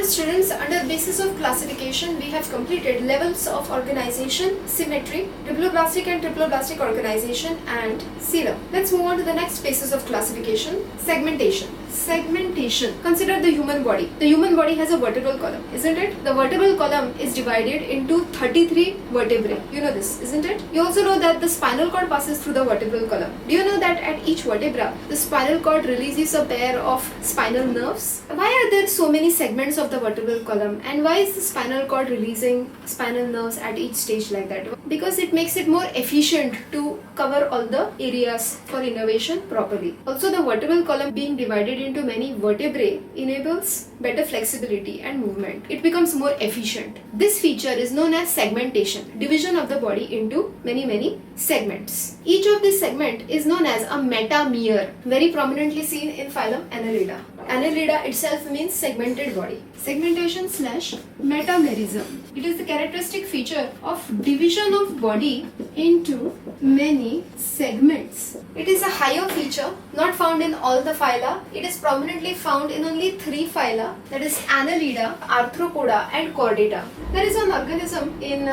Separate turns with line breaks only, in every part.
Dear students, under basis of classification, we have completed levels of organization, symmetry, triploblastic and triploblastic organization, and coelom. Let's move on to the next basis of classification, segmentation. Segmentation. Consider the human body. The human body has a vertebral column, isn't it? The vertebral column is divided into 33 vertebrae. You know this, isn't it? You also know that the spinal cord passes through the vertebral column. Do you know that at each vertebra, the spinal cord releases a pair of spinal nerves? Why are there so many segments of the vertebral column, and why is the spinal cord releasing spinal nerves at each stage like that? Because it makes it more efficient to cover all the areas for innervation properly. Also, the vertebral column being divided into many vertebrae enables better flexibility and movement. It becomes more efficient. This feature is known as segmentation, division of the body into many segments. Each of this segment is known as a metamer, very prominently seen in phylum Annelida. Annelida itself means segmented body. Segmentation slash metamerism. It is the characteristic feature of division of body into many segments. It is a higher feature not found in all the phyla. It is prominently found in only 3 phyla, that is Annelida, Arthropoda and Chordata. There is an organism in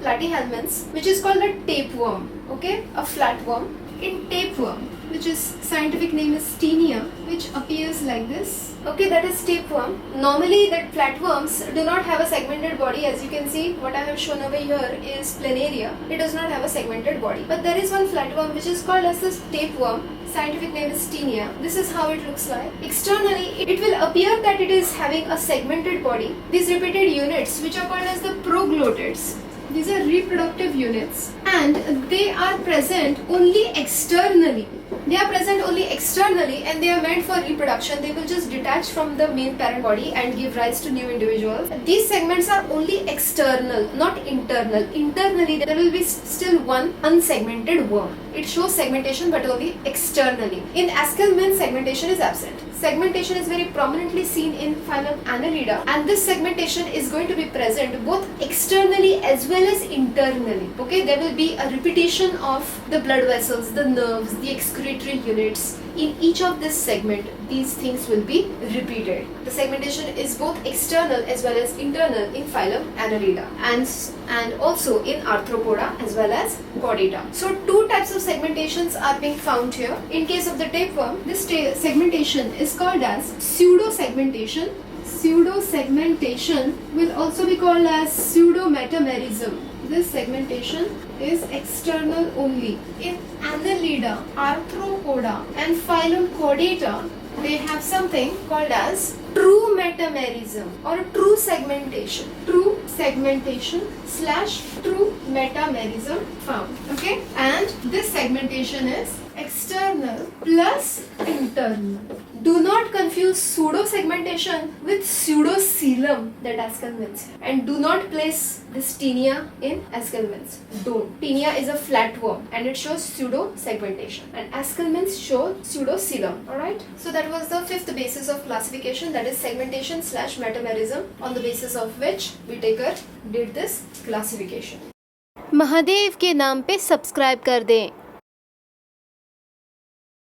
platyhelminths which is called a tapeworm, okay, a flatworm. In tapeworm, which is scientific name is Taenia, which appears like this. Okay, that is tapeworm. Normally that flatworms do not have a segmented body. As you can see, what I have shown over here is planaria. It does not have a segmented body. But there is one flatworm which is called as this tapeworm. Scientific name is Taenia. This is how it looks like. Externally, it will appear that it is having a segmented body. These repeated units, which are called as the proglottids, these are reproductive units, and they are present only externally. They are present only externally, and they are meant for reproduction. They will just detach from the main parent body and give rise to new individuals. These segments are only external, not internal. Internally, there will be still one unsegmented worm. It shows segmentation but only externally. In Askelman, segmentation is absent. Segmentation is very prominently seen in phylum Annelida, and this segmentation is going to be present both externally as well as internally. Okay, there will be a repetition of the blood vessels, the nerves, the excretory units. In each of this segment, these things will be repeated. The segmentation is both external as well as internal in phylum Annelida, and also in Arthropoda as well as Chordata. So 2 types of segmentations are being found here. In case of the tapeworm, this segmentation is called as pseudo-segmentation. Pseudo-segmentation will also be called as pseudo-metamerism. This segmentation is external only. In Annelida, Arthropoda and phylum Chordata, they have something called as true metamerism or true segmentation. True segmentation slash true metamerism found. Okay, and this segmentation is external plus internal. Do not confuse pseudo-segmentation with pseudo-coelom that Askelman's, and do not place this Taenia in Askelman's. Don't. Taenia is a flatworm and it shows pseudo-segmentation, and Askelman's show pseudo-coelom. Alright? So that was the 5th basis of classification, that is segmentation slash metamerism, on the basis of which Whittaker did this classification.
Mahadev के नाम पे subscribe कर दें।